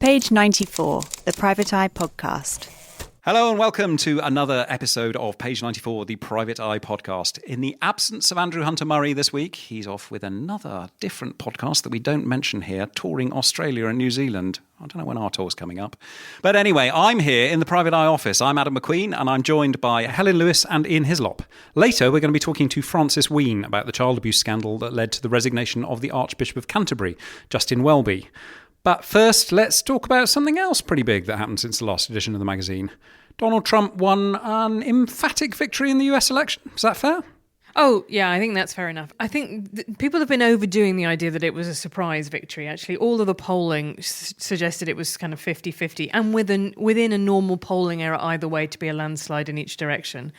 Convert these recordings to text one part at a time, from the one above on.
Page 94, the Private Eye Podcast. Hello and welcome to another episode of Page 94, the Private Eye Podcast. In the absence of Andrew Hunter-Murray this week, he's off with another different podcast that we don't mention here, touring Australia and New Zealand. I don't know when our tour's coming up. But anyway, I'm here in the Private Eye office. I'm Adam McQueen and I'm joined by Helen Lewis and Ian Hislop. Later, we're going to be talking to Francis Wheen about the child abuse scandal that led to the resignation of the Archbishop of Canterbury, Justin Welby. But first, let's talk about something else pretty big that happened since the last edition of the magazine. Donald Trump won an emphatic victory in the US election. Is that fair? Oh, yeah, I think that's fair enough. I think people have been overdoing the idea that it was a surprise victory. Actually, all of the polling suggested it was kind of 50-50 and within a normal polling error either way to be a landslide in each direction.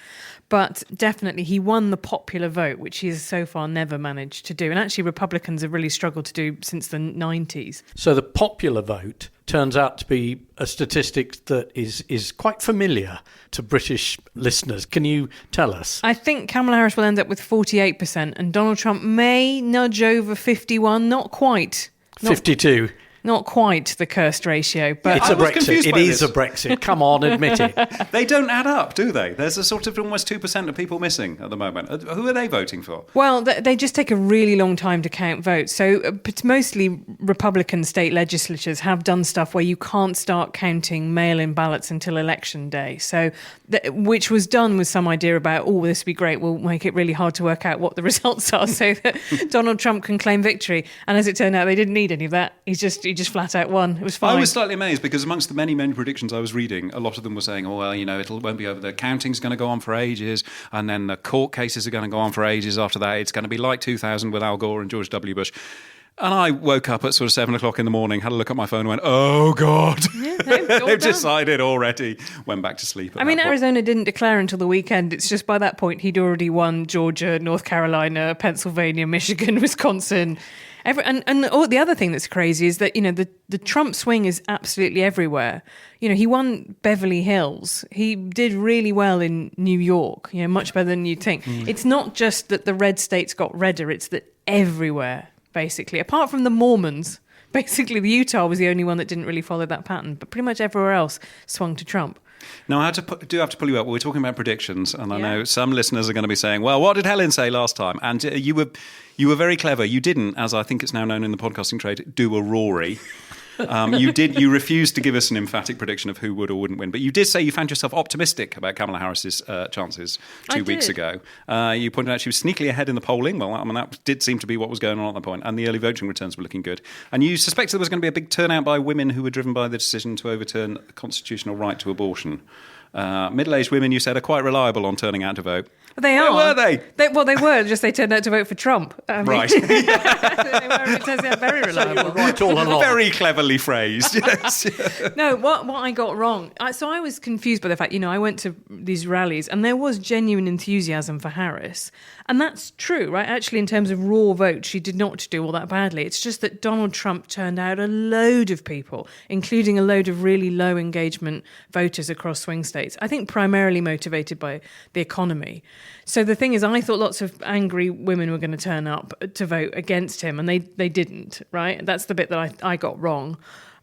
But definitely he won the popular vote, which he has so far never managed to do. And actually Republicans have really struggled to do since the 90s. So the popular vote turns out to be a statistic that is quite familiar to British listeners. Can you tell us? I think Kamala Harris will end up with 48% and Donald Trump may nudge over 51, not quite. 52. Not quite the cursed ratio, but it's a Brexit. It is a Brexit. Come on, admit it. They don't add up, do they? There's a sort of almost 2% of people missing at the moment. Who are they voting for? Well, they just take a really long time to count votes. So mostly Republican state legislatures have done stuff where you can't start counting mail-in ballots until election day. So, which was done with some idea about, oh, this would be great. We'll make it really hard to work out what the results are so that Donald Trump can claim victory. And as it turned out, they didn't need any of that. He just flat out won. It was fine. I was slightly amazed because amongst the many predictions I was reading, a lot of them were saying, oh, well, it won't be over. The counting's going to go on for ages, and then the court cases are going to go on for ages after that. It's going to be like 2000 with Al Gore and George W. Bush. And I woke up at sort of 7 o'clock in the morning, had a look at my phone and went, oh, God. Yeah, they've decided already. Went back to sleep. I mean, Arizona didn't declare until the weekend. It's just by that point he'd already won Georgia, North Carolina, Pennsylvania, Michigan, Wisconsin. And the other thing that's crazy is that, the Trump swing is absolutely everywhere. He won Beverly Hills. He did really well in New York, much better than you'd think. It's not just that the red states got redder, it's that everywhere, basically, apart from the Mormons. Basically, the Utah was the only one that didn't really follow that pattern, but pretty much everywhere else swung to Trump. Now, I do have to pull you up. We're talking about predictions, and I know some listeners are going to be saying, well, what did Helen say last time? And you were very clever. You didn't, as I think it's now known in the podcasting trade, do a Rory. You refused to give us an emphatic prediction of who would or wouldn't win, but you did say you found yourself optimistic about Kamala Harris's chances 2 weeks ago. You pointed out she was sneakily ahead in the polling. Well, that did seem to be what was going on at that point, and the early voting returns were looking good. And you suspected there was going to be a big turnout by women who were driven by the decision to overturn the constitutional right to abortion. Middle-aged women, you said, are quite reliable on turning out to vote. They are. Where were they? They were, just they turned out to vote for Trump. Right. They were, it turns out, very reliable. So you were right all along. Very cleverly phrased, yes. No, what I got wrong, so I was confused by the fact, I went to these rallies and there was genuine enthusiasm for Harris. And that's true, right? Actually, in terms of raw votes, she did not do all that badly. It's just that Donald Trump turned out a load of people, including a load of really low engagement voters across swing states. I think primarily motivated by the economy. So the thing is, I thought lots of angry women were going to turn up to vote against him, and they didn't, right? That's the bit that I got wrong.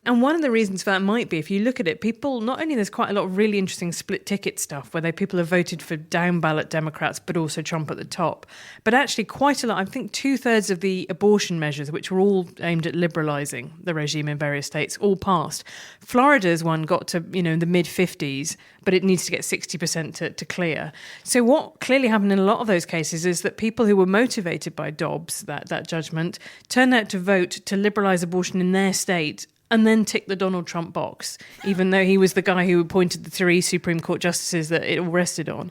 And one of the reasons for that might be, if you look at it, people, not only there's quite a lot of really interesting split ticket stuff where people have voted for down ballot Democrats, but also Trump at the top. But actually quite a lot, I think 2/3 of the abortion measures, which were all aimed at liberalising the regime in various states, all passed. Florida's one got to, in the mid-50s, but it needs to get 60% to clear. So what clearly happened in a lot of those cases is that people who were motivated by Dobbs, that judgment, turned out to vote to liberalise abortion in their state and then tick the Donald Trump box, even though he was the guy who appointed the 3 Supreme Court justices that it all rested on.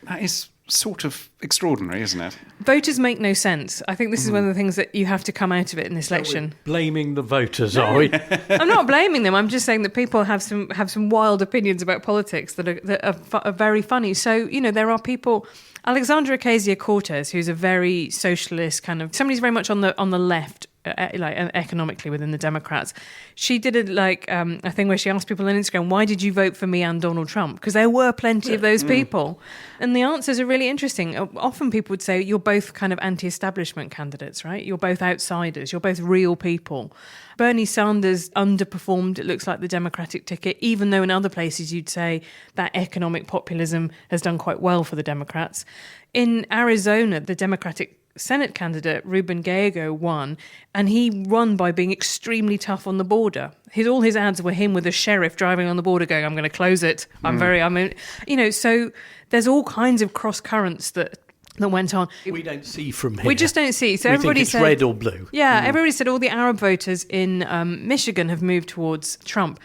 That is sort of extraordinary, isn't it? Voters make no sense. I think this is one of the things that you have to come out of it in this election. Blaming the voters, are we? I'm not blaming them. I'm just saying that people have some wild opinions about politics that are very funny. So, there are people... Alexandria Ocasio-Cortez, who's a very socialist kind of... Somebody's very much on the left economically within the Democrats. She did a thing where she asked people on Instagram, why did you vote for me and Donald Trump? Because there were plenty of those people. And the answers are really interesting. Often people would say you're both kind of anti-establishment candidates, right? You're both outsiders. You're both real people. Bernie Sanders underperformed, it looks like, the Democratic ticket, even though in other places you'd say that economic populism has done quite well for the Democrats. In Arizona, the Democratic Senate candidate Ruben Gallego won, and he won by being extremely tough on the border. All his ads were him with a sheriff driving on the border going, I'm going to close it. So there's all kinds of cross currents that went on. We don't see from here. We just don't see. So we everybody think it's said red or blue. Yeah, everybody said all the Arab voters in Michigan have moved towards Trump.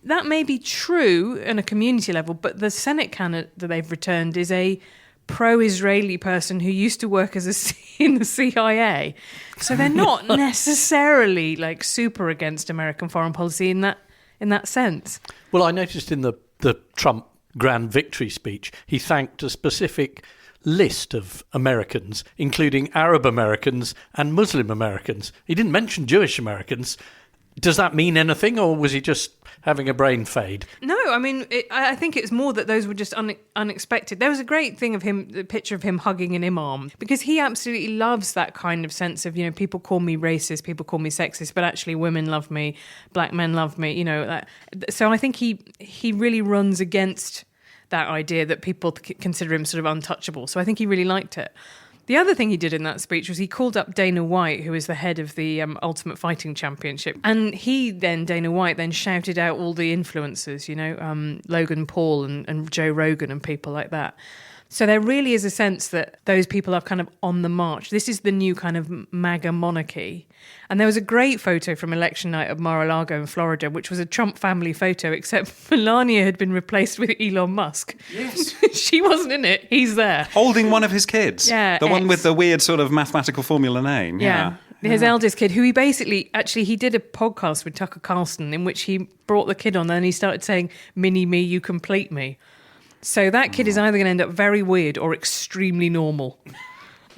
That may be true on a community level, but the Senate candidate that they've returned is a pro-Israeli person who used to work in the CIA. So they're not necessarily super against American foreign policy in that sense. Well, I noticed in the Trump grand victory speech, he thanked a specific list of Americans, including Arab Americans and Muslim Americans. He didn't mention Jewish Americans. Does that mean anything, or was he just having a brain fade? No, I mean, I think it's more that those were just unexpected. There was a great thing of him, the picture of him hugging an imam, because he absolutely loves that kind of sense of, people call me racist, people call me sexist, but actually women love me, black men love me, So I think he really runs against that idea that people consider him sort of untouchable. So I think he really liked it. The other thing he did in that speech was he called up Dana White, who is the head of the Ultimate Fighting Championship. And Dana White, shouted out all the influencers, Logan Paul and Joe Rogan and people like that. So there really is a sense that those people are kind of on the march. This is the new kind of MAGA monarchy. And there was a great photo from election night at Mar-a-Lago in Florida, which was a Trump family photo, except Melania had been replaced with Elon Musk. Yes. She wasn't in it. He's there. Holding one of his kids. Yeah. The one with the weird sort of mathematical formula name. Yeah. His eldest kid, who he he did a podcast with Tucker Carlson in which he brought the kid on and he started saying, mini me, you complete me. So that kid is either going to end up very weird or extremely normal.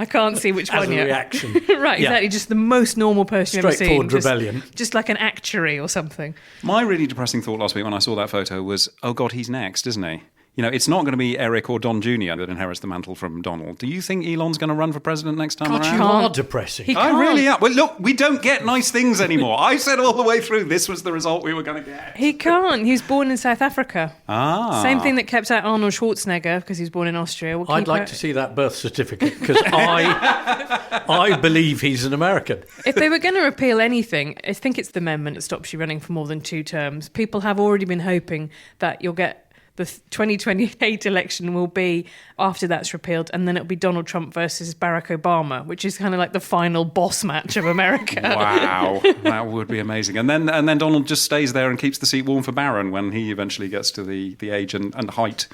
I can't see which one yet. As a reaction. Right, Yeah. Exactly. Just the most normal person you've ever seen. Straightforward rebellion. Just like an actuary or something. My really depressing thought last week when I saw that photo was, oh God, he's next, isn't he? It's not going to be Eric or Don Jr. that inherits the mantle from Donald. Do you think Elon's going to run for president next time God, around? you are depressing. I really am. Well, look, we don't get nice things anymore. I said all the way through this was the result we were going to get. He can't. He was born in South Africa. Ah. Same thing that kept out Arnold Schwarzenegger because he was born in Austria. I'd like to see that birth certificate because I believe he's an American. If they were going to repeal anything, I think it's the amendment that stops you running for more than 2 terms. People have already been hoping that you'll get the 2028 election will be after that's repealed, and then it'll be Donald Trump versus Barack Obama, which is kind of like the final boss match of America. Wow, that would be amazing. And then Donald just stays there and keeps the seat warm for Barron when he eventually gets to the age and height,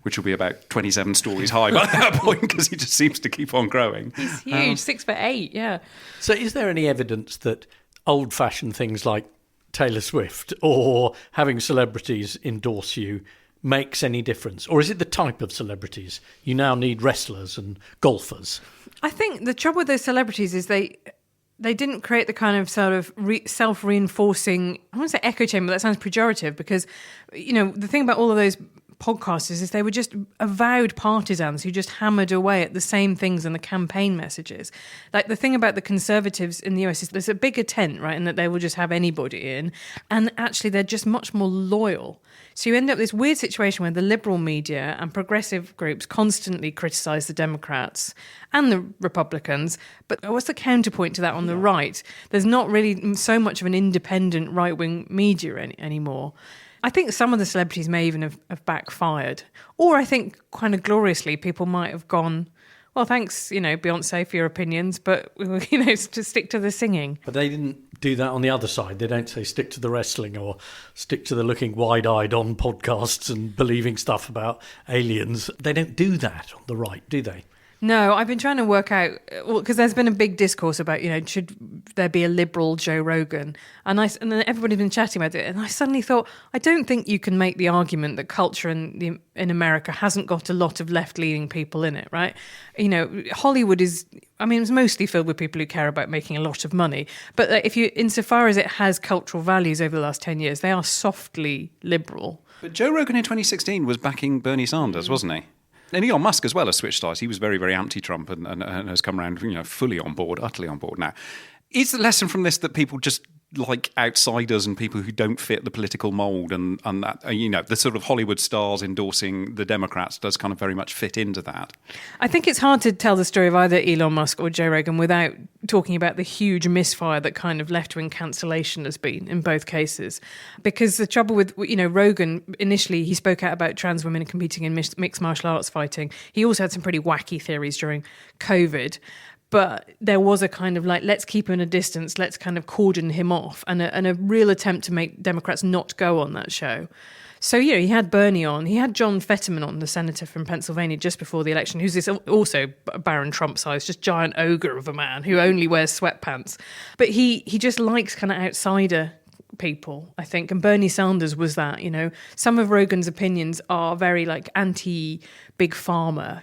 which will be about 27 stories high by that point, because he just seems to keep on growing. He's huge, 6'8", yeah. So is there any evidence that old-fashioned things like Taylor Swift or having celebrities endorse you makes any difference? Or is it the type of celebrities? You now need wrestlers and golfers. I think the trouble with those celebrities is they didn't create the kind of sort of self-reinforcing, I want to say echo chamber, that sounds pejorative, because, the thing about all of those podcasters is they were just avowed partisans who just hammered away at the same things in the campaign messages. Like the thing about the Conservatives in the US is there's a bigger tent, right, and that they will just have anybody in, and actually they're just much more loyal. So you end up with this weird situation where the liberal media and progressive groups constantly criticise the Democrats and the Republicans, but what's the counterpoint to that on the right? There's not really so much of an independent right-wing media anymore. I think some of the celebrities may even have backfired. Or I think kind of gloriously people might have gone, well, thanks, Beyonce for your opinions, but, to stick to the singing. But they didn't do that on the other side. They don't say stick to the wrestling or stick to the looking wide-eyed on podcasts and believing stuff about aliens. They don't do that on the right, do they? No, I've been trying to work out, because there's been a big discourse about, should there be a liberal Joe Rogan? And then everybody's been chatting about it. And I suddenly thought, I don't think you can make the argument that culture in America hasn't got a lot of left-leaning people in it, right? Hollywood is, it's mostly filled with people who care about making a lot of money. But insofar as it has cultural values over the last 10 years, they are softly liberal. But Joe Rogan in 2016 was backing Bernie Sanders, wasn't he? And Elon Musk as well has switched sides. He was very, very anti-Trump and has come around, fully on board, utterly on board now. Is the lesson from this that people just like outsiders and people who don't fit the political mould and that, the sort of Hollywood stars endorsing the Democrats does kind of very much fit into that? I think it's hard to tell the story of either Elon Musk or Joe Rogan without talking about the huge misfire that kind of left-wing cancellation has been in both cases. Because the trouble with, Rogan, initially he spoke out about trans women competing in mixed martial arts fighting. He also had some pretty wacky theories during COVID. But there was a kind of let's keep him at a distance, let's kind of cordon him off, and a real attempt to make Democrats not go on that show. So, he had Bernie on. He had John Fetterman on, the senator from Pennsylvania, just before the election, who's this also Baron Trump-sized, just giant ogre of a man who only wears sweatpants. But he just likes kind of outsider people, I think, and Bernie Sanders was that. Some of Rogan's opinions are very anti-big pharma,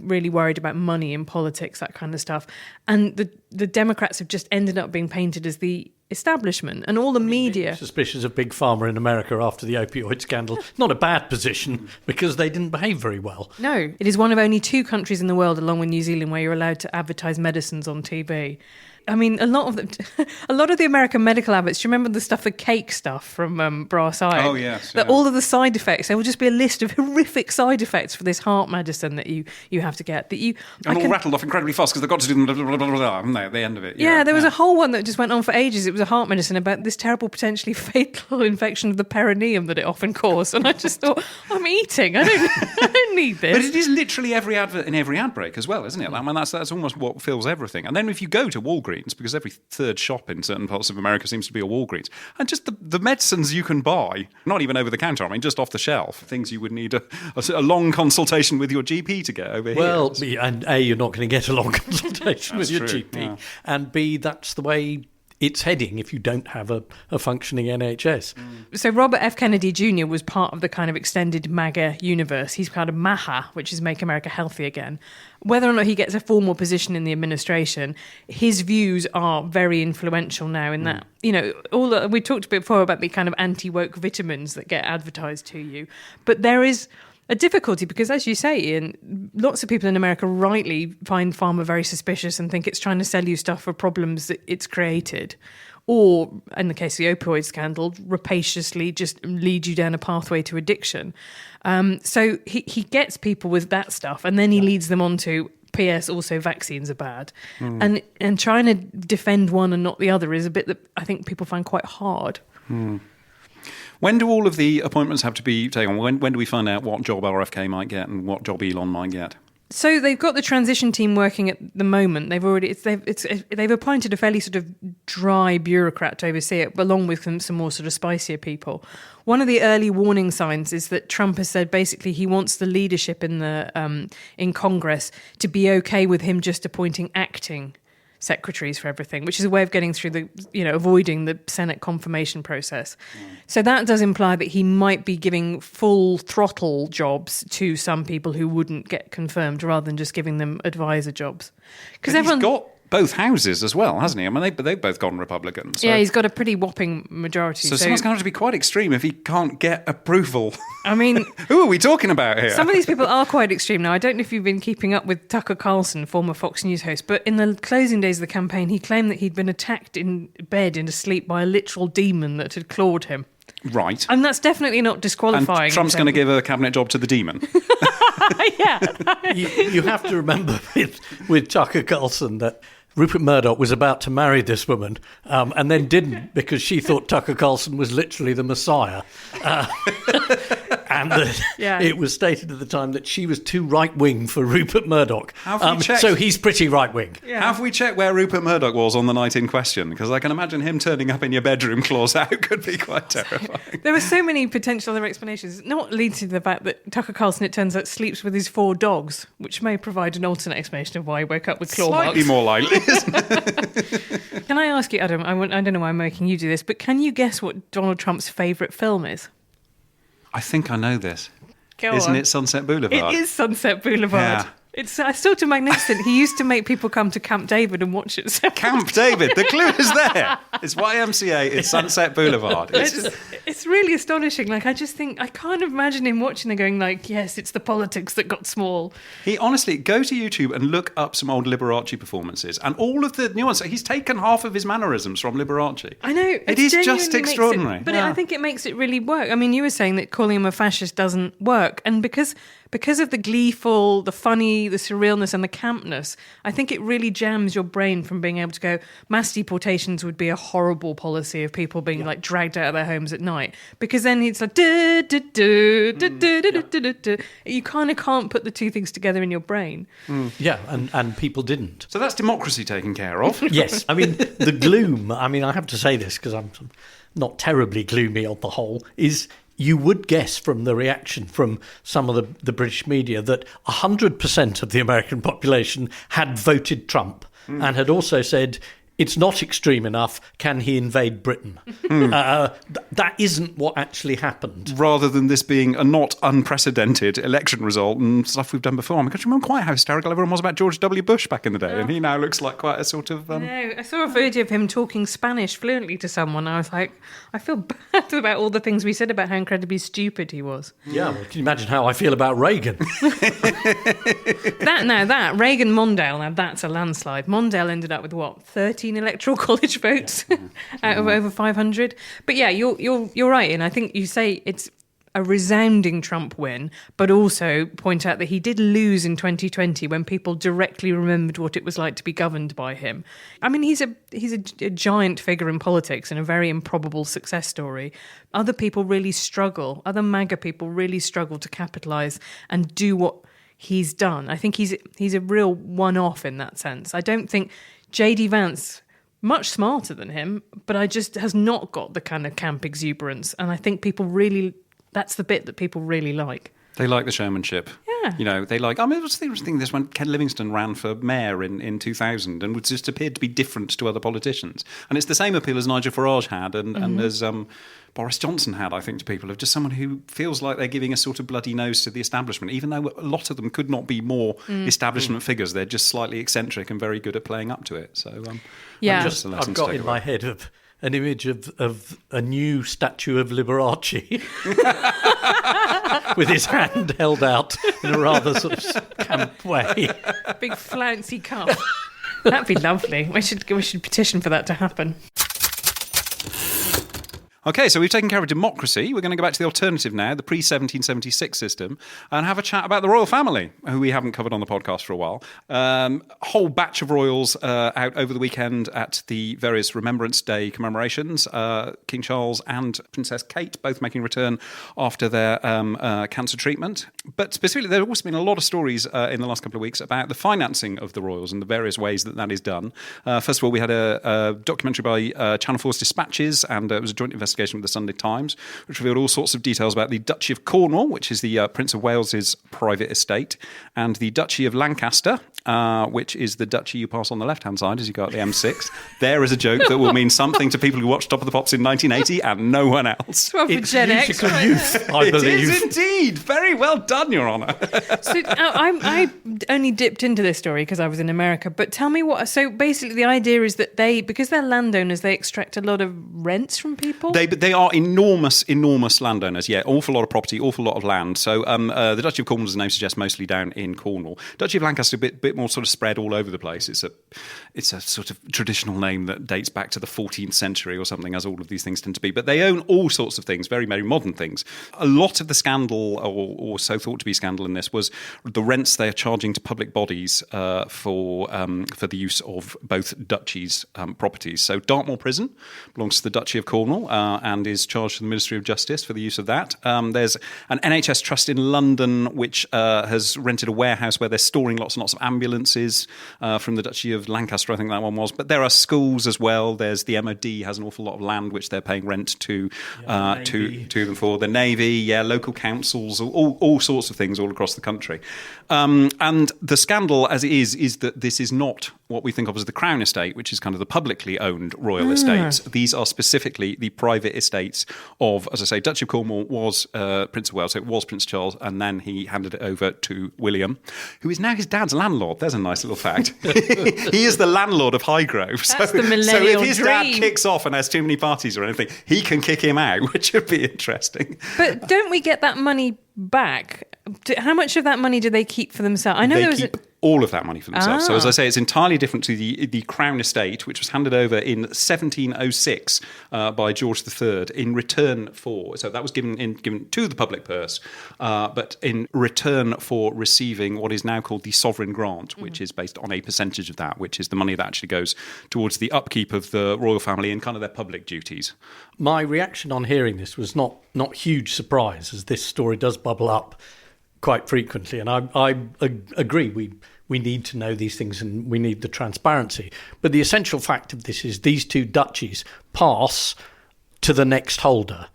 really worried about money in politics, that kind of stuff, and the Democrats have just ended up being painted as the establishment, and all the media suspicious of big pharma in America after the opioid scandal. Not a bad position, because they didn't behave very well. No, it is one of only 2 countries in the world, along with New Zealand, where you're allowed to advertise medicines on TV. A lot of the American medical adverts. Do you remember the stuff, the cake stuff from Brass Eye? Oh yes. That all of the side effects. There will just be a list of horrific side effects for this heart medicine that you have to get. All rattled off incredibly fast because they've got to do them at the end of it. Yeah, there was a whole one that just went on for ages. It was a heart medicine about this terrible, potentially fatal infection of the perineum that it often caused. And I just thought, I'm eating. I don't need this. But it is literally every advert in every ad break as well, isn't it? That's almost what fills everything. And then if you go to Walgreens, because every third shop in certain parts of America seems to be a Walgreens, and just the medicines you can buy, not even over the counter, just off the shelf, things you would need a long consultation with your GP to get over here. Well, and A, you're not going to get a long consultation with your GP, yeah. And B, that's the way it's heading if you don't have a functioning NHS. So Robert F. Kennedy Jr. was part of the kind of extended MAGA universe. He's part of MAHA, which is Make America Healthy Again. Whether or not he gets a formal position in the administration, his views are very influential now in that, we talked a bit before about the kind of anti-woke vitamins that get advertised to you. But there is a difficulty because, as you say, Ian, lots of people in America rightly find pharma very suspicious and think it's trying to sell you stuff for problems that it's created. Or, in the case of the opioid scandal, rapaciously just lead you down a pathway to addiction. So he gets people with that stuff and then he leads them on to, P.S. also vaccines are bad. And trying to defend one and not the other is a bit that I think people find quite hard. When do all of the appointments have to be taken on? When do we find out what job RFK might get and what job Elon might get? So they've got the transition team working at the moment. They've appointed a fairly sort of dry bureaucrat to oversee it, along with some more sort of spicier people. One of the early warning signs is that Trump has said basically he wants the leadership in Congress to be okay with him just appointing acting secretaries for everything, which is a way of getting through avoiding the Senate confirmation process. So that does imply that he might be giving full throttle jobs to some people who wouldn't get confirmed rather than just giving them advisor jobs. Because he's got both houses as well, hasn't he? They've both gone Republican. So. Yeah, he's got a pretty whopping majority. So someone's going to have to be quite extreme if he can't get approval. Who are we talking about here? Some of these people are quite extreme now. I don't know if you've been keeping up with Tucker Carlson, former Fox News host, but in the closing days of the campaign, he claimed that he'd been attacked in bed in sleep by a literal demon that had clawed him. Right. And that's definitely not disqualifying. And Trump's going to give a cabinet job to the demon. Yeah. you have to remember with Tucker Carlson that Rupert Murdoch was about to marry this woman and then didn't because she thought Tucker Carlson was literally the Messiah. and that it was stated at the time that she was too right-wing for Rupert Murdoch. So he's pretty right-wing. Yeah. Have we checked where Rupert Murdoch was on the night in question? Because I can imagine him turning up in your bedroom, claws out, could be quite terrifying. There were so many potential other explanations, not leading to the fact that Tucker Carlson, it turns out, sleeps with his 4 dogs, which may provide an alternate explanation of why he woke up with claw marks. Slightly more likely, isn't it? Can I ask you, Adam, I don't know why I'm making you do this, but can you guess what Donald Trump's favourite film is? I think I know this. Go Isn't on. it Sunset Boulevard? It is Sunset Boulevard. Yeah. It's sort of magnificent. He used to make people come to Camp David and watch it. Camp David, the clue is there. It's YMCA, it's Sunset Boulevard. It's really astonishing. Like, I just think, I can't imagine him watching and going like, yes, it's the politics that got small. He honestly, go to YouTube and look up some old Liberace performances and all of the nuance. He's taken half of his mannerisms from Liberace. I know. It is just extraordinary. I think it makes it really work. I mean, you were saying that calling him a fascist doesn't work. And because of the gleeful, the funny, the surrealness and the campness, I think it really jams your brain from being able to go, mass deportations would be a horrible policy of people being like dragged out of their homes at night. Because then it's like, you kind of can't put the two things together in your brain. Yeah, and people didn't. So that's democracy taken care of. Yes, I mean, the gloom, I mean, I have to say this because I'm not terribly gloomy on the whole, is you would guess from the reaction from some of the British media that 100% of the American population had voted Trump and had also said, it's not extreme enough, can he invade Britain? That isn't what actually happened. Rather than this being a not unprecedented election result and stuff we've done before. I mean, I remember quite how hysterical everyone was about George W. Bush back in the day, and he now looks like quite a sort of... No, I saw a video of him talking Spanish fluently to someone. I was like, I feel bad about all the things we said about how incredibly stupid he was. Yeah, well, can you imagine how I feel about Reagan? Reagan Mondale, now that's a landslide. Mondale ended up with what, 13 electoral college votes out of over 500. But yeah, you're right, and I think you say it's a resounding Trump win, but also point out that he did lose in 2020 when people directly remembered what it was like to be governed by him. I mean, he's a giant figure in politics and a very improbable success story. Other people really struggle. Other MAGA people really struggle to capitalise and do what he's done. I think he's a real one-off in that sense. I don't think J.D. Vance, much smarter than him, but has not got the kind of camp exuberance. And I think that's the bit that people really like. They like the showmanship. Yeah. You know, they like... I mean, what's the interesting thing? This when Ken Livingstone ran for mayor in 2000 and just appeared to be different to other politicians. And it's the same appeal as Nigel Farage had and as Boris Johnson had, I think, to people, of just someone who feels like they're giving a sort of bloody nose to the establishment, even though a lot of them could not be more establishment figures. They're just slightly eccentric and very good at playing up to it. So, I've got in my head an image of a new statue of Liberace with his hand held out in a rather sort of camp way. Big flouncy cuff. That'd be lovely. We should petition for that to happen. Okay, so we've taken care of democracy. We're going to go back to the alternative now, the pre-1776 system, and have a chat about the royal family, who we haven't covered on the podcast for a while. A whole batch of royals out over the weekend at the various Remembrance Day commemorations. King Charles and Princess Kate both making a return after their cancer treatment. But specifically, there have also been a lot of stories in the last couple of weeks about the financing of the royals and the various ways that is done. First of all, we had a documentary by Channel 4's Dispatches, and it was a joint investigation with the Sunday Times, which revealed all sorts of details about the Duchy of Cornwall, which is the Prince of Wales's private estate, and the Duchy of Lancaster, which is the duchy you pass on the left-hand side as you go up the M6. There is a joke that will mean something to people who watched Top of the Pops in 1980 and no one else. Well, for Gen X, right? Youth, I believe. It is indeed. Very well done, Your Honour. So I only dipped into this story because I was in America, but tell me what... So basically the idea is that because they're landowners, they extract a lot of rents from people? They are enormous landowners, yeah. Awful lot of property, awful lot of land. So the Duchy of Cornwall, as the name suggests, mostly down in Cornwall. Duchy of Lancaster, a bit bit more sort of spread all over the place. It's a sort of traditional name that dates back to the 14th century or something, as all of these things tend to be. But they own all sorts of things, very, very modern things. A lot of the scandal, or so thought to be scandal in this, was the rents they are charging to public bodies for the use of both duchies' properties. So Dartmoor Prison belongs to the Duchy of Cornwall and is charged to the Ministry of Justice for the use of that. There's an NHS trust in London which has rented a warehouse where they're storing lots and lots of ambulances from the Duchy of Lancaster, I think that one was. But there are schools as well. There's the MOD has an awful lot of land which they're paying rent to them for. The Navy, local councils, all sorts of things all across the country. And the scandal, as it is that this is not what we think of as the Crown Estate, which is kind of the publicly owned royal estates. These are specifically the private estates of, as I say, Duchy of Cornwall was Prince of Wales, so it was Prince Charles, and then he handed it over to William, who is now his dad's landlord. There's a nice little fact. He is the landlord of Highgrove. That's the millennial so if his dream. dad kicks off and has too many parties or anything, he can kick him out, which would be interesting. But don't we get that money back? How much of that money do they keep for themselves? I know They there was keep all of that money for themselves. So as I say, it's entirely different to the Crown Estate, which was handed over in 1706 by George III in return for, so that was given to the public purse, but in return for receiving what is now called the sovereign grant, which is based on a percentage of that, which is the money that actually goes towards the upkeep of the royal family and kind of their public duties. My reaction on hearing this was not huge surprise, as this story does bubble up quite frequently, and I agree we need to know these things and we need the transparency. But the essential fact of this is these two duchies pass to the next holder.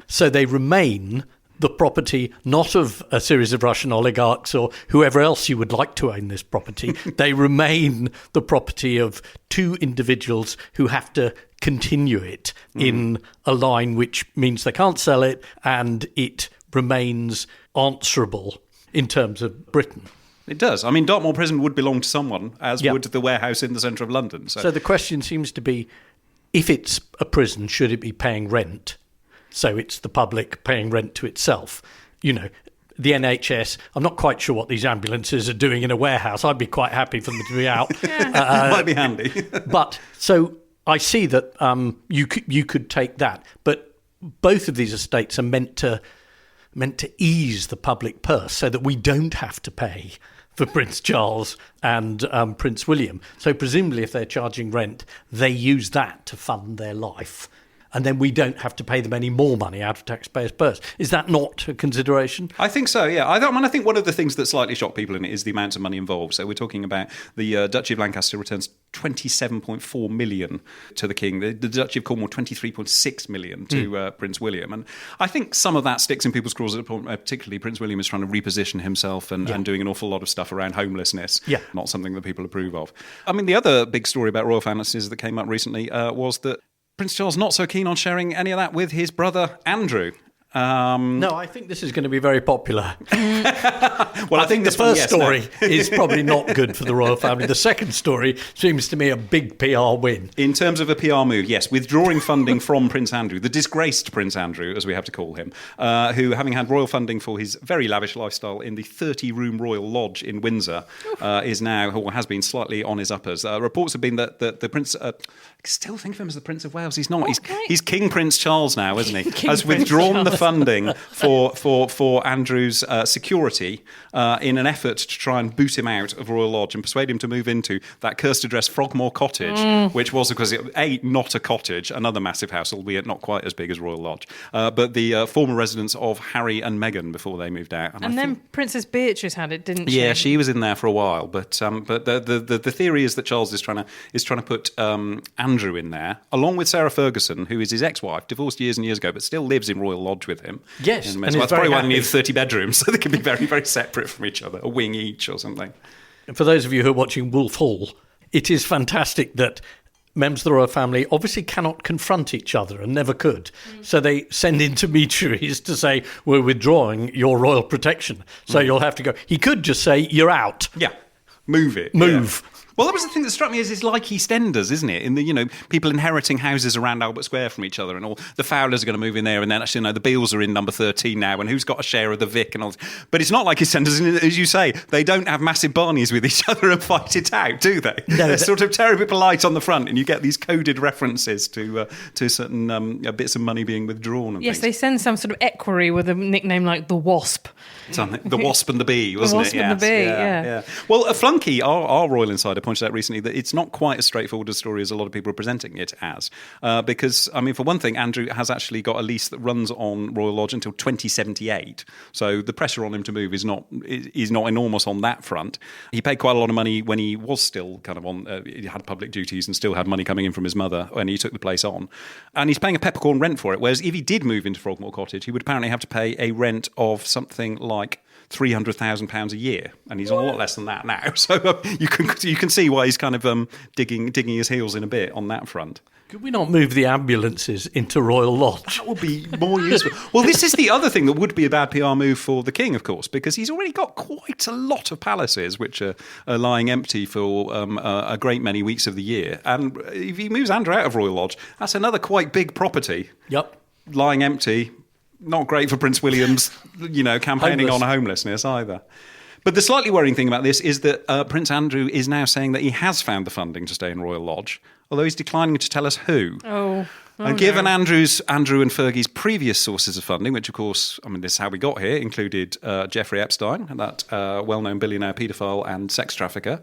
So they remain the property not of a series of Russian oligarchs or whoever else you would like to own this property. They remain the property of two individuals who have to continue it in a line which means they can't sell it, and it remains answerable in terms of Britain. It does. I mean, Dartmoor Prison would belong to someone, as would the warehouse in the centre of London. So the question seems to be, if it's a prison, should it be paying rent? So it's the public paying rent to itself. You know, the NHS, I'm not quite sure what these ambulances are doing in a warehouse. I'd be quite happy for them to be out. Might be handy. But so I see that you could take that. But both of these estates are meant to ease the public purse so that we don't have to pay for Prince Charles and Prince William. So presumably if they're charging rent, they use that to fund their life. And then we don't have to pay them any more money out of taxpayers' purse. Is that not a consideration? I think so, yeah. I think one of the things that slightly shocked people in it is the amount of money involved. So we're talking about the Duchy of Lancaster returns 27.4 million to the King, the Duchy of Cornwall 23.6 million to Prince William. And I think some of that sticks in people's craws, particularly Prince William is trying to reposition himself and doing an awful lot of stuff around homelessness. Yeah. Not something that people approve of. I mean, the other big story about royal finances that came up recently was that Prince Charles not so keen on sharing any of that with his brother Andrew. No, I think this is going to be very popular. Well, I think the first story is probably not good for the royal family. The second story seems to me a big PR win. In terms of a PR move, yes, withdrawing funding from Prince Andrew, the disgraced Prince Andrew, as we have to call him, who, having had royal funding for his very lavish lifestyle in the 30-room Royal Lodge in Windsor, is now, or has been, slightly on his uppers. Reports have been that the Prince... I still think of him as the Prince of Wales. He's not. He's King Prince Charles now, isn't he? Has withdrawn the funding for Andrew's security in an effort to try and boot him out of Royal Lodge and persuade him to move into that cursed address Frogmore Cottage, which was, because not a cottage, another massive house, albeit not quite as big as Royal Lodge, but the former residence of Harry and Meghan before they moved out. And then Princess Beatrice had it, didn't she? Yeah, she was in there for a while, but the theory is that Charles is trying to put Andrew in there, along with Sarah Ferguson, who is his ex-wife, divorced years and years ago, but still lives in Royal Lodge with him. Yes, and that's probably why they need 30 bedrooms, so they can be very, very separate from each other, a wing each or something. And for those of you who are watching Wolf Hall, it is fantastic that members of the royal family obviously cannot confront each other and never could. So they send intermediaries to say, we're withdrawing your royal protection, so you'll have to go. He could just say, you're out. Yeah, move it. Move. Yeah. Well, that was the thing that struck me is it's like EastEnders, isn't it? In the, people inheriting houses around Albert Square from each other, and all the Fowlers are going to move in there, and then actually, the Beales are in number 13 now, and who's got a share of the Vic and all. But it's not like EastEnders, as you say, they don't have massive Barneys with each other and fight it out, do they? No, they're sort of terribly polite on the front, and you get these coded references to certain bits of money being withdrawn. And Yes, things. they send some sort of equerry with a nickname like the Wasp. Something. The Wasp and the Bee, wasn't it? The Wasp and the Bee, yeah. Well, a flunky, our Royal Insider pointed out recently that it's not quite as straightforward a story as a lot of people are presenting it as. Because, for one thing, Andrew has actually got a lease that runs on Royal Lodge until 2078. So the pressure on him to move is not enormous on that front. He paid quite a lot of money when he was still kind of on, he had public duties and still had money coming in from his mother when he took the place on. And he's paying a peppercorn rent for it, whereas if he did move into Frogmore Cottage, he would apparently have to pay a rent of something like £300,000 a year, and he's on a lot less than that now. So you can see why he's kind of digging his heels in a bit on that front. Could we not move the ambulances into Royal Lodge? That would be more useful. Well, this is the other thing that would be a bad PR move for the king, of course, because he's already got quite a lot of palaces which are lying empty for a great many weeks of the year. And if he moves Andrew out of Royal Lodge, that's another quite big property. Yep. Lying empty. Not great for Prince William's, campaigning on homelessness either. But the slightly worrying thing about this is that Prince Andrew is now saying that he has found the funding to stay in Royal Lodge, although he's declining to tell us who. And given Andrew and Fergie's previous sources of funding, which, of course, this is how we got here, included Jeffrey Epstein, that well-known billionaire paedophile and sex trafficker,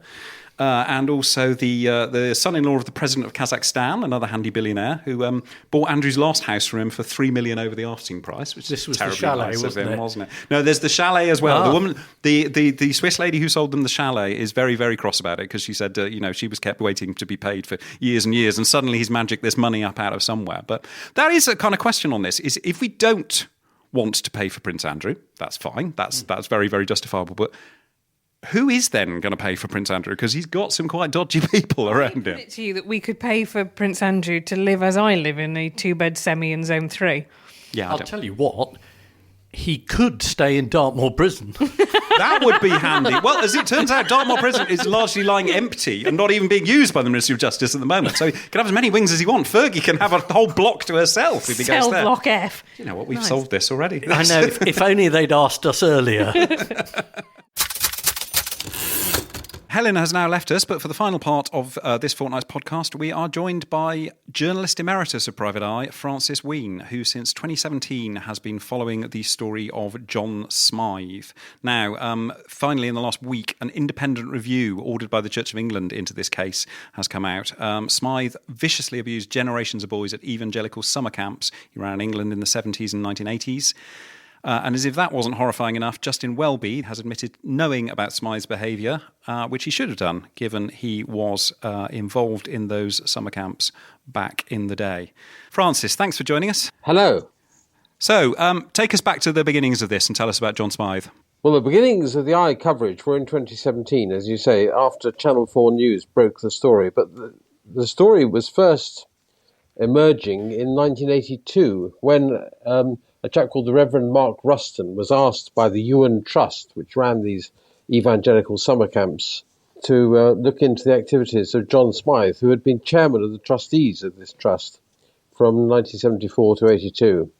and also the son-in-law of the president of Kazakhstan, another handy billionaire, who bought Andrew's last house for him for $3 million over the asking price, which this was terribly the chalet, nice of him, wasn't it? No, there's the chalet as well. The woman, the Swiss lady who sold them the chalet, is very, very cross about it because she said, she was kept waiting to be paid for years and years, and suddenly he's magicked this money up out of somewhere. But that is a kind of question on this: is if we don't want to pay for Prince Andrew, that's fine. That's very, very justifiable. But who is then going to pay for Prince Andrew? Because he's got some quite dodgy people around him. Put it to you that we could pay for Prince Andrew to live as I live in a 2-bed semi in Zone 3. Yeah, I'll tell you what, he could stay in Dartmoor Prison. That would be handy. Well, as it turns out, Dartmoor Prison is largely lying empty and not even being used by the Ministry of Justice at the moment. So he can have as many wings as he wants. Fergie can have a whole block to herself if he goes Cell there. Block F. You know what? We've solved this already. I know, if only they'd asked us earlier. Helen has now left us, but for the final part of this fortnight's podcast, we are joined by journalist emeritus of Private Eye, Francis Wheen, who since 2017 has been following the story of John Smyth. Now, finally in the last week, an independent review ordered by the Church of England into this case has come out. Smyth viciously abused generations of boys at evangelical summer camps around England in the 70s and 1980s. And as if that wasn't horrifying enough, Justin Welby has admitted knowing about Smyth's behaviour, which he should have done, given he was involved in those summer camps back in the day. Francis, thanks for joining us. Hello. So, take us back to the beginnings of this and tell us about John Smyth. Well, the beginnings of the Eye coverage were in 2017, as you say, after Channel 4 News broke the story. But the story was first emerging in 1982 when a chap called the Reverend Mark Ruston was asked by the Wheen Trust, which ran these evangelical summer camps, to look into the activities of John Smyth, who had been chairman of the trustees of this trust from 1974 to 82,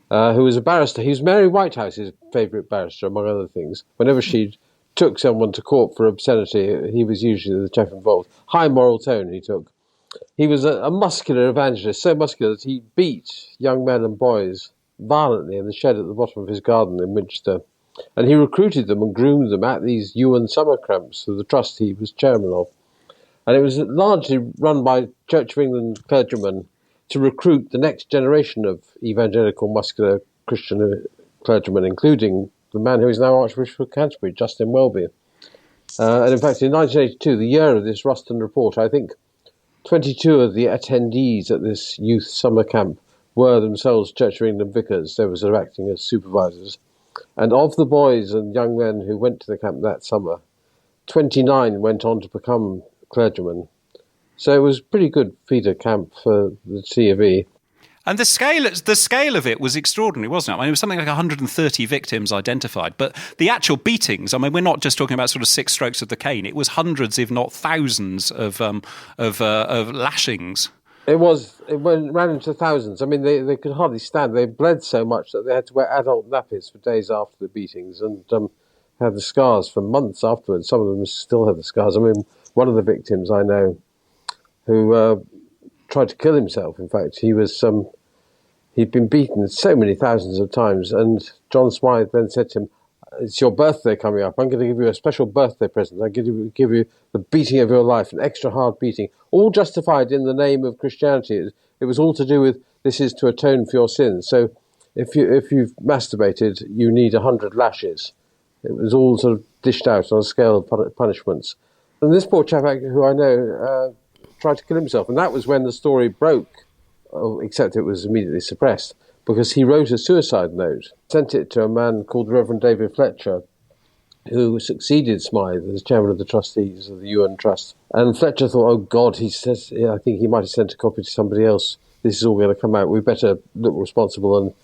who was a barrister. He was Mary Whitehouse's favourite barrister, among other things. Whenever she took someone to court for obscenity, he was usually the chap involved. High moral tone he took. He was a muscular evangelist, so muscular that he beat young men and boys violently in the shed at the bottom of his garden in Winchester. And he recruited them and groomed them at these Wheen summer camps of the trust he was chairman of. And it was largely run by Church of England clergymen to recruit the next generation of evangelical muscular Christian clergymen, including the man who is now Archbishop of Canterbury, Justin Welby. And in fact, in 1982, the year of this Ruston report, I think 22 of the attendees at this youth summer camp were themselves Church of England vicars. They were sort of acting as supervisors. And of the boys and young men who went to the camp that summer, 29 went on to become clergymen. So it was a pretty good feeder camp for the C of E. And the scale of it was extraordinary, wasn't it? I mean, it was something like 130 victims identified. But the actual beatings, I mean, we're not just talking about sort of 6 strokes of the cane. It was hundreds, if not thousands, of lashings. It ran into thousands. I mean, they could hardly stand. They bled so much that they had to wear adult nappies for days after the beatings and had the scars for months afterwards. Some of them still have the scars. I mean, one of the victims I know who tried to kill himself, in fact, he'd been beaten so many thousands of times, and John Smyth then said to him, "It's your birthday coming up. I'm going to give you a special birthday present. I'm going to give you the beating of your life, an extra hard beating," all justified in the name of Christianity. It was all to do with, this is to atone for your sins. So if you've masturbated, you need 100 lashes. It was all sort of dished out on a scale of punishments. And this poor chap, who I know, tried to kill himself. And that was when the story broke, except it was immediately suppressed, because he wrote a suicide note, sent it to a man called Reverend David Fletcher, who succeeded Smyth as chairman of the trustees of the Wheen Trust. And Fletcher thought, oh God, he says, I think he might have sent a copy to somebody else. This is all going to come out. We better look responsible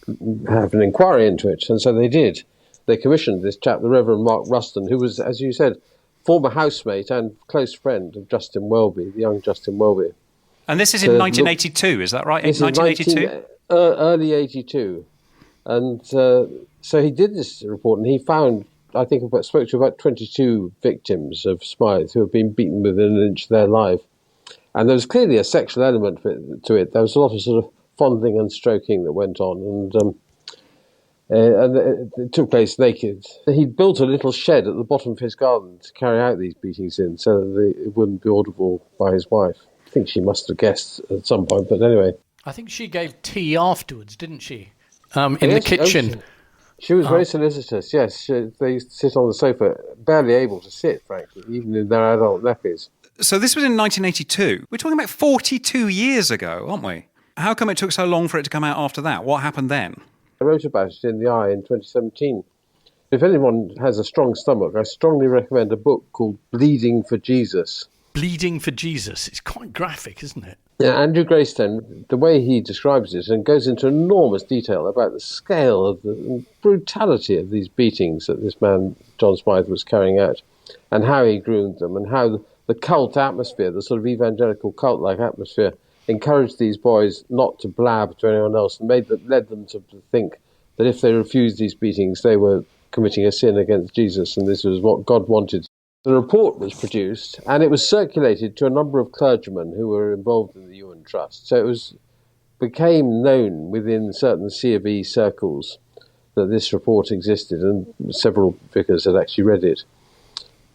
and have an inquiry into it. And so they did. They commissioned this chap, the Reverend Mark Ruston, who was, as you said, former housemate and close friend of Justin Welby, the young Justin Welby. And this is in 1982, is that right? 1982? Early 82. And so he did this report, and he found, I think, spoke to about 22 victims of Smyth who had been beaten within an inch of their life. And there was clearly a sexual element to it. There was a lot of sort of fondling and stroking that went on, and it took place naked. He'd built a little shed at the bottom of his garden to carry out these beatings in, so that it wouldn't be audible by his wife. I think she must have guessed at some point, but anyway. I think she gave tea afterwards, didn't she? In the kitchen. She was very solicitous, yes. They sit on the sofa, barely able to sit, frankly, even in their adult nappies. So this was in 1982. We're talking about 42 years ago, aren't we? How come it took so long for it to come out after that? What happened then? I wrote about it in The Eye in 2017. If anyone has a strong stomach, I strongly recommend a book called Bleeding for Jesus. Bleeding for Jesus. It's quite graphic, isn't it? Yeah, Andrew Greystone, the way he describes it, and goes into enormous detail about the scale of the brutality of these beatings that this man, John Smyth, was carrying out, and how he groomed them, and how the cult atmosphere, the sort of evangelical cult-like atmosphere, encouraged these boys not to blab to anyone else, and led them to think that if they refused these beatings, they were committing a sin against Jesus, and this was what God wanted. The report was produced, and it was circulated to a number of clergymen who were involved in the Wheen Trust. So it became known within certain C of E circles that this report existed, and several vicars had actually read it.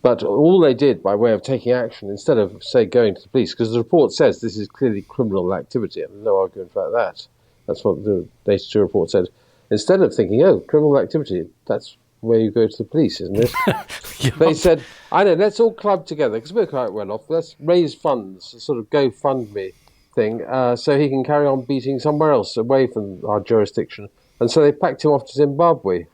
But all they did by way of taking action, instead of, say, going to the police, because the report says this is clearly criminal activity, and no argument about that. That's what the 82 report said. Instead of thinking, oh, criminal activity, that's where you go to the police, isn't it? Yeah. They said, I know, let's all club together, because we're quite well off. Let's raise funds, a sort of GoFundMe thing, so he can carry on beating somewhere else away from our jurisdiction. And so they packed him off to Zimbabwe,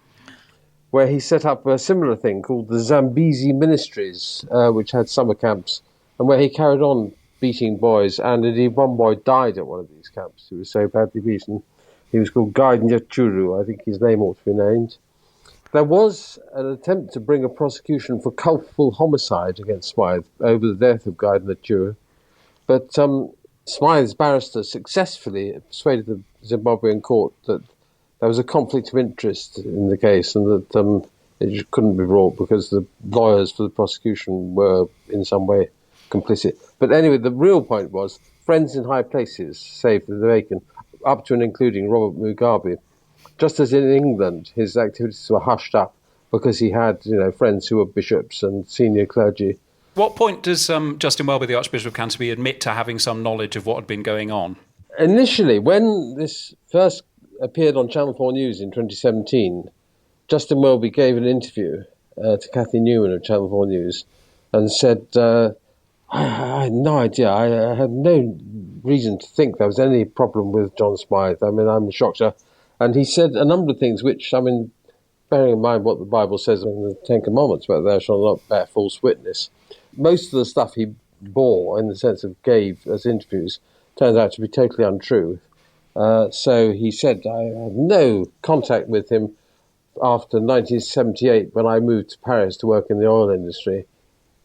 where he set up a similar thing called the Zambezi Ministries, which had summer camps, and where he carried on beating boys. And indeed, one boy died at one of these camps. He was so badly beaten. He was called Guy Nyachuru. I think his name ought to be named. There was an attempt to bring a prosecution for culpable homicide against Smyth over the death of Guy Nyachuru, but Smyth's barrister successfully persuaded the Zimbabwean court that there was a conflict of interest in the case, and that it couldn't be brought because the lawyers for the prosecution were in some way complicit. But anyway, the real point was friends in high places saved the bacon, up to and including Robert Mugabe. Just as in England, his activities were hushed up because he had, friends who were bishops and senior clergy. What point does Justin Welby, the Archbishop of Canterbury, admit to having some knowledge of what had been going on? Initially, when this first appeared on Channel 4 News in 2017, Justin Welby gave an interview to Cathy Newman of Channel 4 News and said, I had no idea. I had no reason to think there was any problem with John Smyth. I mean, I'm shocked. And he said a number of things which, bearing in mind what the Bible says in the Ten Commandments about thou shalt not bear false witness, most of the stuff he bore, in the sense of gave as interviews, turned out to be totally untrue. So he said, I had no contact with him after 1978 when I moved to Paris to work in the oil industry,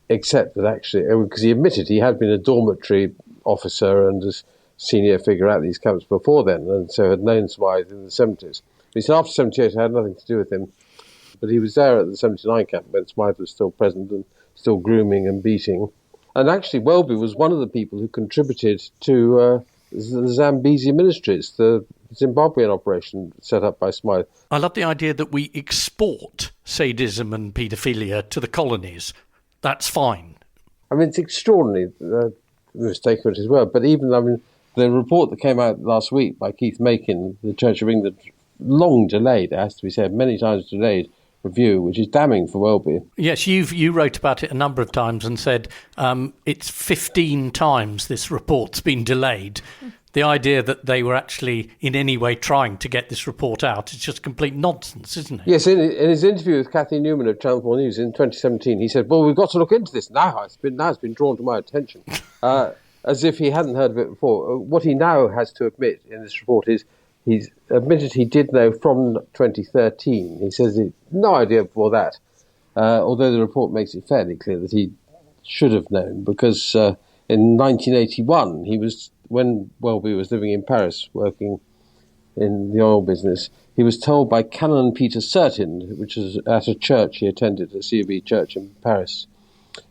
except that actually, because he admitted he had been a dormitory officer and a senior figure at these camps before then, and so had known Smyth in the 70s. He said after 78 I had nothing to do with him, but he was there at the 79 camp when Smyth was still present and still grooming and beating. And actually Welby was one of the people who contributed to the Zambezi Ministries, the Zimbabwean operation set up by Smyth. I love the idea that we export sadism and paedophilia to the colonies. That's fine. I mean, it's extraordinary, mistake of it as well, but even, the report that came out last week by Keith Makin, the Church of England, long delayed, it has to be said, many times delayed, review, which is damning for Welby. Yes, you wrote about it a number of times and said it's 15 times this report's been delayed. The idea that they were actually in any way trying to get this report out is just complete nonsense, isn't it? Yes, in his interview with Kathy Newman of Channel 4 News in 2017, he said, well, we've got to look into this now. It's been drawn to my attention, as if he hadn't heard of it before. What he now has to admit in this report is he's admitted he did know from 2013. He says he had no idea before that, although the report makes it fairly clear that he should have known, because in 1981, when Welby was living in Paris, working in the oil business, he was told by Canon Peter Sertin, which was at a church he attended, a C.B. church in Paris,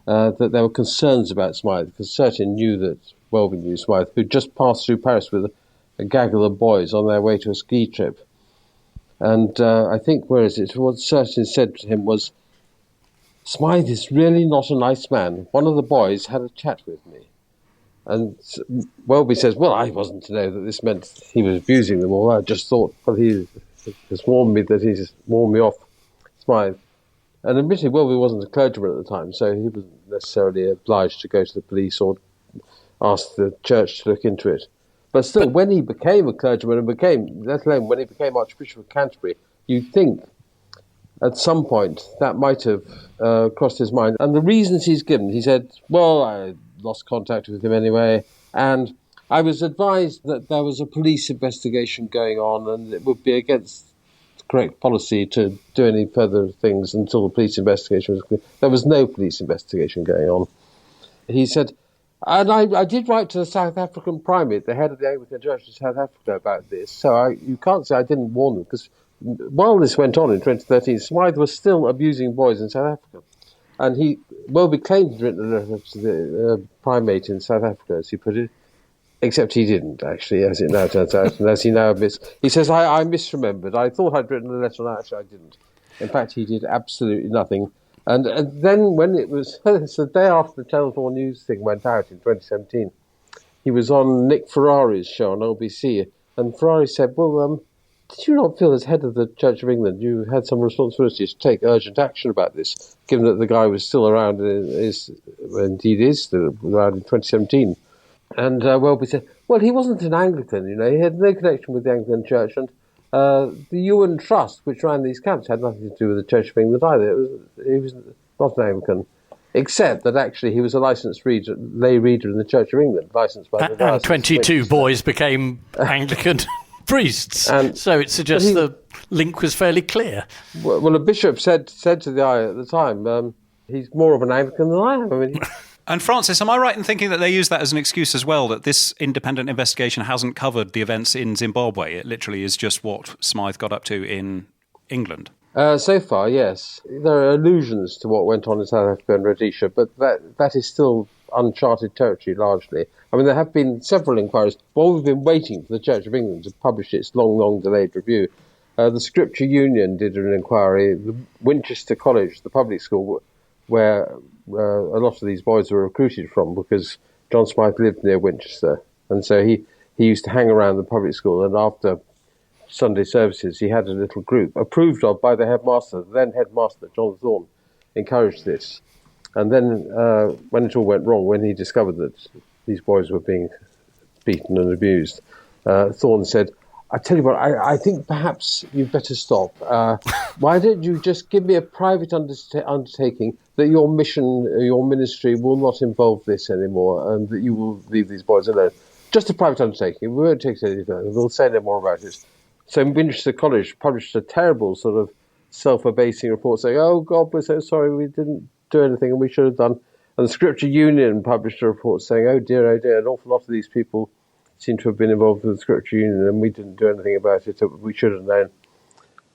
that there were concerns about Smyth, because Sertin knew that Welby knew Smyth, who'd just passed through Paris with a gaggle of boys on their way to a ski trip. And I think, what Sertin said to him was, Smyth is really not a nice man. One of the boys had a chat with me. And Welby says, well, I wasn't to know that this meant he was abusing them all. I just thought, well, he has warned me that he's warned me off Smyth. And admittedly, Welby wasn't a clergyman at the time, so he wasn't necessarily obliged to go to the police or ask the church to look into it. But still, when he became a clergyman and let alone when he became Archbishop of Canterbury, you'd think at some point that might have crossed his mind. And the reasons he's given, he said, well, I lost contact with him anyway, and I was advised that there was a police investigation going on and it would be against the correct policy to do any further things until the police investigation was clear. There was no police investigation going on. He said, and I did write to the South African Primate, the head of the Anglican Church of South Africa, about this, so you can't say I didn't warn them, because while this went on in 2013, Smyth was still abusing boys in South Africa. And Welby claimed he'd written a letter to the primate in South Africa, as he put it, except he didn't, actually, as it now turns out, and as he now admits. He says, I misremembered. I thought I'd written a letter, and actually I didn't. In fact, he did absolutely nothing. And then when it was, it's the day after the Channel 4 News thing went out in 2017, he was on Nick Ferrari's show on LBC, and Ferrari said, well, did you not feel, as head of the Church of England, you had some responsibility to take urgent action about this, given that the guy was still around, indeed is still around in 2017? And Welby said, well, he wasn't an Anglican, he had no connection with the Anglican Church, and the Ewan Trust, which ran these camps, had nothing to do with the Church of England either. He was not an Anglican, except that actually he was a licensed lay reader in the Church of England, licensed by the diocese. And 22 boys became Anglican priests, so it suggests the link was fairly clear. Well, a bishop said to the Eye at the time, he's more of an Anglican than I am. And Francis, am I right in thinking that they use that as an excuse as well, that this independent investigation hasn't covered the events in Zimbabwe? It literally is just what Smyth got up to in England. So far, yes. There are allusions to what went on in South Africa and Rhodesia, but that is still uncharted territory largely. I mean, there have been several inquiries. While we've been waiting for the Church of England to publish its long delayed review, the Scripture Union did an inquiry. The Winchester College, the public school, where a lot of these boys were recruited from, because John Smyth lived near Winchester, and so he used to hang around the public school, and after Sunday services he had a little group approved of by the headmaster. The then headmaster, John Thorne, encouraged this. And then when it all went wrong, when he discovered that these boys were being beaten and abused, Thorne said, I tell you what, I think perhaps you'd better stop. Why don't you just give me a private undertaking that your mission, your ministry will not involve this anymore, and that you will leave these boys alone. just a private undertaking. We won't take it any further. We'll say no more about it. So Winchester College published a terrible sort of self-abasing report saying, oh, God, we're so sorry, we didn't do anything and we should have done. And the Scripture Union published a report saying, oh, dear, an awful lot of these people seem to have been involved with the Scripture Union and we didn't do anything about it, we should have known.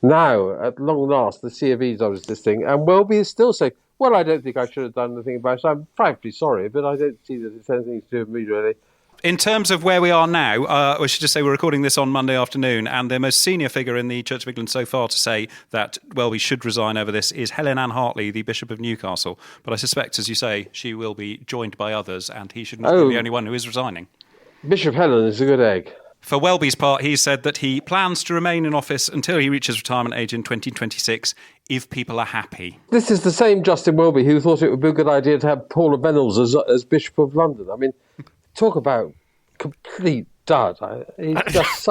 Now, at long last, the C of E does this thing, and Welby is still saying, well, I don't think I should have done anything about it. I'm frankly sorry, but I don't see that it's anything to do with me, really. In terms of where we are now, we should just say we're recording this on Monday afternoon, and the most senior figure in the Church of England so far to say that Welby should resign over this is Helen Ann Hartley, the Bishop of Newcastle. But I suspect, as you say, she will be joined by others, and he shouldn't be the only one who is resigning. Bishop Helen is a good egg. For Welby's part, he said that he plans to remain in office until he reaches retirement age in 2026, if people are happy. This is the same Justin Welby who thought it would be a good idea to have Paula Venables as Bishop of London. I mean, talk about complete dud. He's just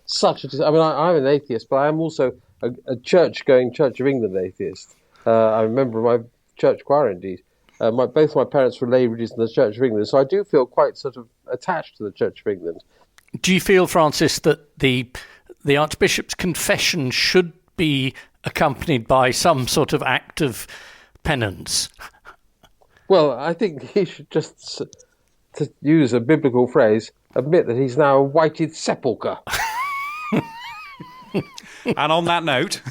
such a... I mean, I'm an atheist, but I am also a church-going Church of England atheist. I remember my church choir, indeed. Both my parents were lay readers in the Church of England, so I do feel quite sort of attached to the Church of England. Do you feel, Francis, that the Archbishop's confession should be accompanied by some sort of act of penance? Well, I think he should just, to use a biblical phrase, admit that he's now a whited sepulchre. And on that note,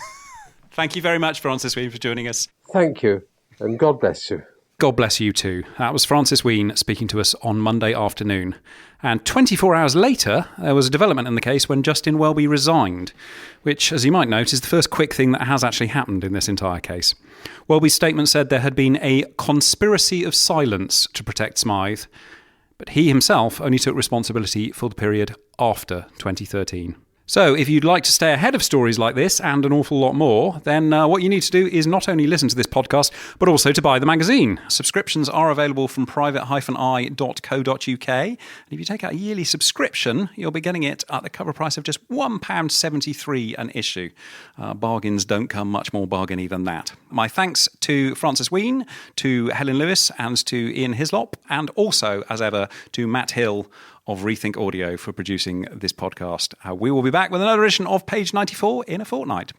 thank you very much, Francis Wheen, for joining us. Thank you, and God bless you. God bless you too. That was Francis Wheen speaking to us on Monday afternoon. And 24 hours later, there was a development in the case when Justin Welby resigned, which, as you might note, is the first quick thing that has actually happened in this entire case. Welby's statement said there had been a conspiracy of silence to protect Smyth, but he himself only took responsibility for the period after 2013. So if you'd like to stay ahead of stories like this and an awful lot more, then what you need to do is not only listen to this podcast, but also to buy the magazine. Subscriptions are available from private-eye.co.uk. And if you take out a yearly subscription, you'll be getting it at the cover price of just £1.73 an issue. Bargains don't come much more bargainy than that. My thanks to Francis Wheen, to Helen Lewis and to Ian Hislop, and also, as ever, to Matt Hill of Rethink Audio for producing this podcast. We will be back with another edition of Page 94 in a fortnight.